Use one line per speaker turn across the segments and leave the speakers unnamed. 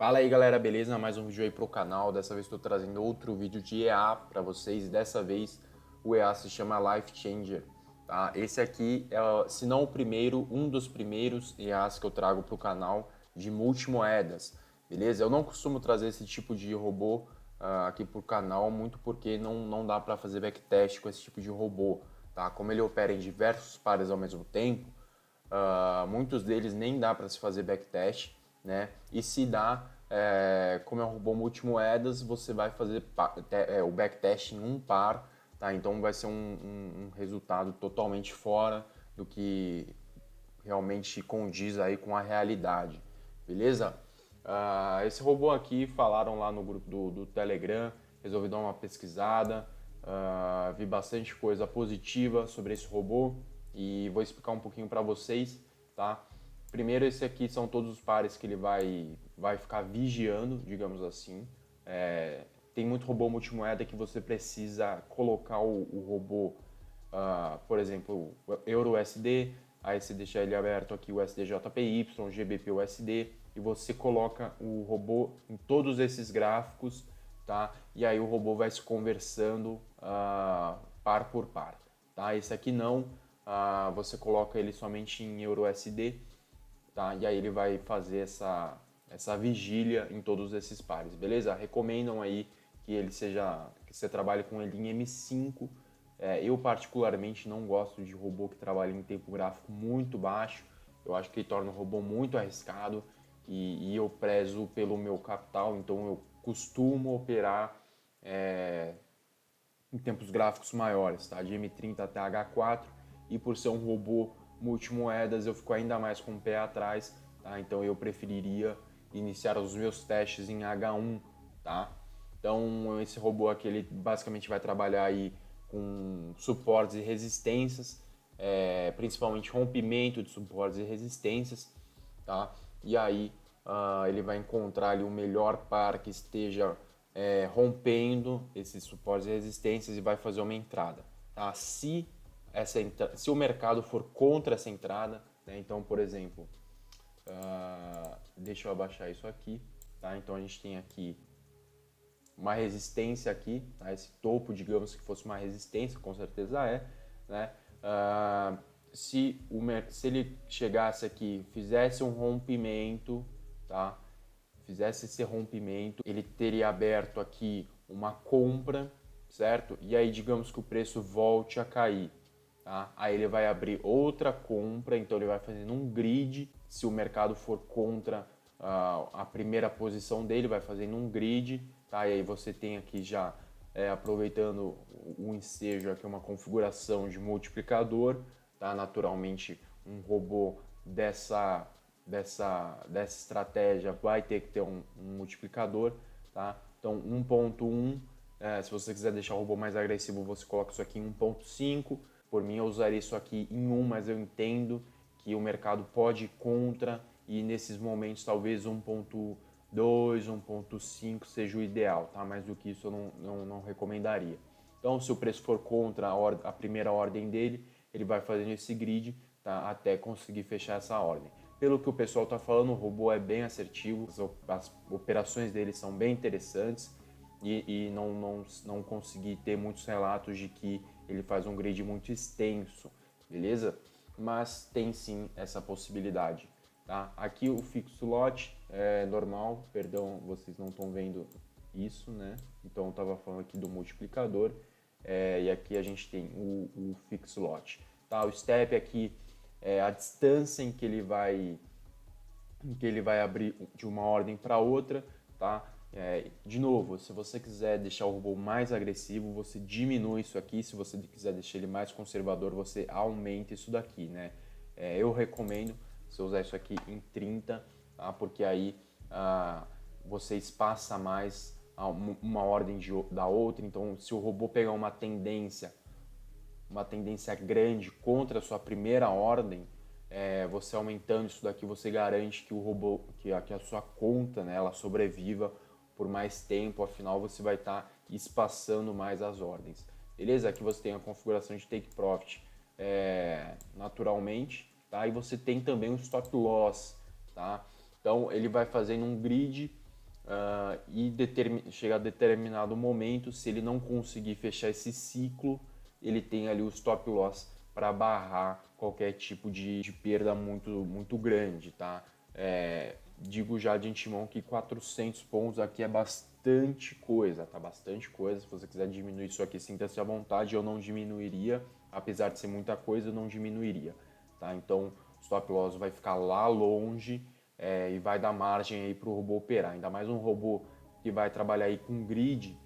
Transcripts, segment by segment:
Fala aí galera, beleza? Mais um vídeo aí pro canal. Dessa vez estou trazendo outro vídeo de EA para vocês. Dessa vez o EA se chama Life Changer, tá? Esse aqui é, se não o primeiro, um dos primeiros EAs que eu trago pro canal de multimoedas, beleza? Eu não costumo trazer esse tipo de robô aqui pro canal, muito porque não dá para fazer backtest com esse tipo de robô, tá? Como ele opera em diversos pares ao mesmo tempo, muitos deles nem dá para se fazer backtest, né? E se dá, como é um robô multimoedas, você vai fazer o backtest em um par, tá? Então vai ser um resultado totalmente fora do que realmente condiz aí com a realidade, beleza? Esse robô aqui, falaram lá no grupo do Telegram, resolvi dar uma pesquisada, vi bastante coisa positiva sobre esse robô e vou explicar um pouquinho para vocês, tá? Primeiro, esse aqui são todos os pares que ele vai ficar vigiando, digamos assim. Tem muito robô multimoeda que você precisa colocar o robô, por exemplo, EURUSD, aí você deixa ele aberto aqui o SDJPY, GBP-USD, e você coloca o robô em todos esses gráficos, tá? E aí o robô vai se conversando par por par, tá? Esse aqui não, você coloca ele somente em EURUSD, tá? E aí ele vai fazer essa vigília em todos esses pares, beleza? Recomendam aí que você trabalhe com ele em M5. Eu particularmente não gosto de robô que trabalha em tempo gráfico muito baixo. Eu acho que ele torna o robô muito arriscado e eu prezo pelo meu capital, então eu costumo operar em tempos gráficos maiores, tá? De M30 até H4, e por ser um robô multimoedas eu fico ainda mais com o pé atrás, tá? Então eu preferiria iniciar os meus testes em H1, tá? Então esse robô aqui ele basicamente vai trabalhar aí com suportes e resistências, principalmente rompimento de suportes e resistências, tá? E aí ele vai encontrar ali o melhor par que esteja rompendo esses suportes e resistências e vai fazer uma entrada, tá? Se o mercado for contra essa entrada, né? Então, por exemplo, deixa eu abaixar isso aqui, tá? Então a gente tem aqui uma resistência aqui, tá? Esse topo, digamos que fosse uma resistência, com certeza né? Se ele chegasse aqui, fizesse um rompimento, tá? Fizesse esse rompimento, ele teria aberto aqui uma compra, certo? E aí digamos que o preço volte a cair, tá? Aí ele vai abrir outra compra, então ele vai fazendo um grid. Se o mercado for contra a primeira posição dele, vai fazendo um grid, tá? E aí você tem aqui já, aproveitando o ensejo aqui, uma configuração de multiplicador, tá? Naturalmente um robô dessa estratégia vai ter que ter um multiplicador, tá? Então 1.1, se você quiser deixar o robô mais agressivo, você coloca isso aqui em 1.5. Por mim eu usaria isso aqui em 1, mas eu entendo que o mercado pode ir contra e nesses momentos talvez 1.2, 1.5 seja o ideal, tá? Mais do que isso eu não recomendaria. Então se o preço for contra a primeira ordem dele, ele vai fazendo esse grid, tá? Até conseguir fechar essa ordem. Pelo que o pessoal está falando, o robô é bem assertivo, as operações dele são bem interessantes e não consegui ter muitos relatos de que ele faz um grid muito extenso, beleza? Mas tem sim essa possibilidade, tá? Aqui o fixed lot é normal, perdão, vocês não estão vendo isso, né? Então eu estava falando aqui do multiplicador, e aqui a gente tem o fixed lot, tá? O step aqui é a distância em que ele vai abrir de uma ordem para outra, tá? De novo, se você quiser deixar o robô mais agressivo, você diminui isso aqui. Se você quiser deixar ele mais conservador, você aumenta isso daqui, né? Eu recomendo você usar isso aqui em 30, tá? Porque aí você espaça mais uma ordem da outra. Então, se o robô pegar uma tendência grande contra a sua primeira ordem, você aumentando isso daqui, você garante que o robô, que a sua conta, né, ela sobreviva por mais tempo, afinal você vai estar espaçando mais as ordens. Beleza? Aqui você tem a configuração de take profit naturalmente, tá? E você tem também o stop loss, tá? Então ele vai fazendo um grid e chegar a determinado momento, se ele não conseguir fechar esse ciclo, ele tem ali o stop loss para barrar qualquer tipo de perda muito grande, tá? Digo já de antemão que 400 pontos aqui é bastante coisa, tá? Bastante coisa. Se você quiser diminuir isso aqui, sinta-se à vontade, eu não diminuiria, apesar de ser muita coisa, eu não diminuiria, tá? Então, o stop loss vai ficar lá longe e vai dar margem aí para o robô operar. Ainda mais um robô que vai trabalhar aí com grid,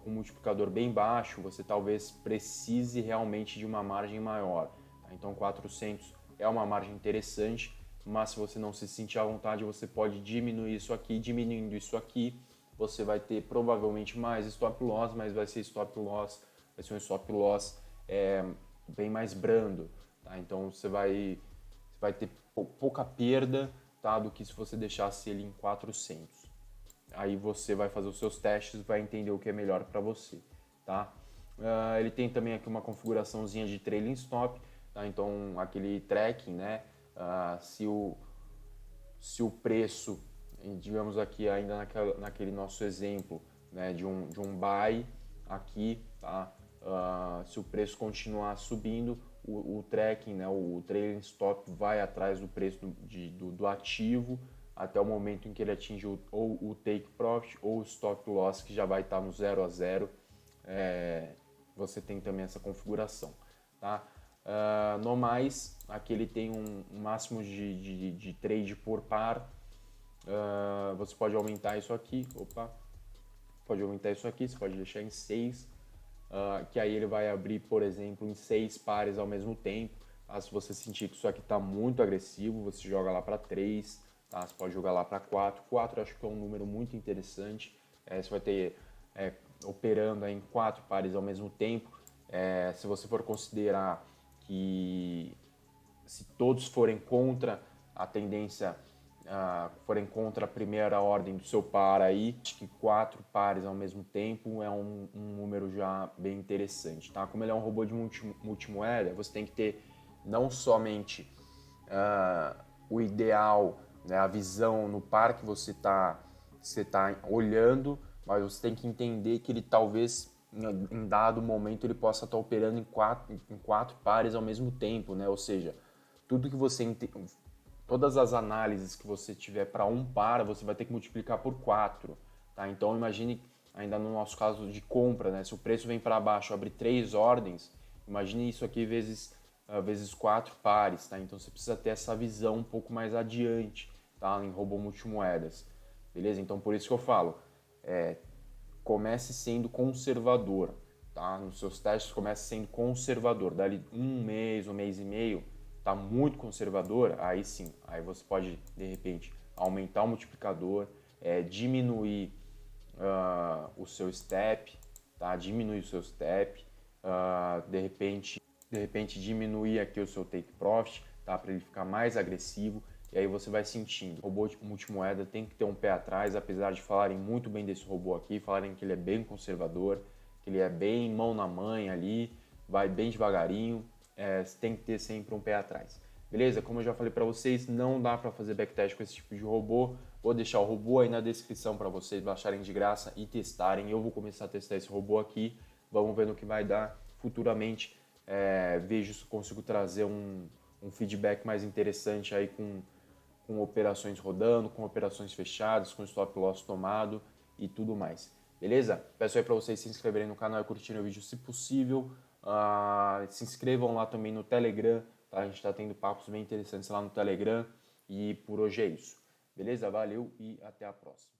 com um multiplicador bem baixo, você talvez precise realmente de uma margem maior, tá? Então, 400 é uma margem interessante, mas se você não se sentir à vontade, você pode diminuir isso aqui. Diminuindo isso aqui, você vai ter provavelmente mais stop loss, mas vai ser um stop loss bem mais brando, tá? Então você vai ter pouca perda, tá, do que se você deixasse ele em 400. Aí você vai fazer os seus testes, vai entender o que é melhor para você, tá? Ele tem também aqui uma configuraçãozinha de trailing stop, tá? Então aquele tracking, né? Se o preço, digamos aqui ainda naquele nosso exemplo, né, de um buy aqui, tá? Se o preço continuar subindo, o tracking, né, o trailing stop vai atrás do preço do ativo até o momento em que ele atinge ou o take profit ou o stop loss, que já vai estar no 0 a 0. Você tem também essa configuração, tá? No mais, aqui ele tem um máximo de trade por par. Você pode aumentar isso aqui, você pode deixar em 6, que aí ele vai abrir, por exemplo, em 6 pares ao mesmo tempo. Tá? Se você sentir que isso aqui está muito agressivo, você joga lá para 3, tá? Você pode jogar lá para 4. 4 eu acho que é um número muito interessante. Você vai ter operando aí em 4 pares ao mesmo tempo. Se você for considerar que se todos forem contra a tendência, forem contra a primeira ordem do seu par aí, acho que 4 pares ao mesmo tempo é um número já bem interessante, tá? Como ele é um robô de multimoeda, você tem que ter não somente o ideal, né, a visão no par que você tá olhando, mas você tem que entender que ele talvez em dado momento ele possa estar operando em quatro pares ao mesmo tempo, né? Ou seja, tudo que você todas as análises que você tiver para um par, você vai ter que multiplicar por 4, tá? Então imagine, ainda no nosso caso de compra, né? Se o preço vem para baixo, abre 3 ordens, imagine isso aqui vezes 4 pares, tá? Então você precisa ter essa visão um pouco mais adiante, tá? Em robô multimoedas, beleza? Então por isso que eu falo, comece sendo conservador, tá? Nos seus testes comece sendo conservador. Dali um mês e meio, tá muito conservador, aí sim, aí você pode de repente aumentar o multiplicador, diminuir o seu step, tá? Diminuir o seu step, de repente diminuir aqui o seu take profit, tá? Para ele ficar mais agressivo. E aí você vai sentindo. O robô de multimoeda tem que ter um pé atrás, apesar de falarem muito bem desse robô aqui, falarem que ele é bem conservador, que ele é bem mão na mãe ali, vai bem devagarinho, você tem que ter sempre um pé atrás. Beleza? Como eu já falei para vocês, não dá para fazer backtest com esse tipo de robô. Vou deixar o robô aí na descrição para vocês baixarem de graça e testarem. Eu vou começar a testar esse robô aqui, vamos ver no que vai dar futuramente. Vejo se consigo trazer um feedback mais interessante aí com operações rodando, com operações fechadas, com stop loss tomado e tudo mais. Beleza? Peço aí para vocês se inscreverem no canal e curtirem o vídeo se possível. Se inscrevam lá também no Telegram, tá? A gente está tendo papos bem interessantes lá no Telegram. E por hoje é isso. Beleza? Valeu e até a próxima.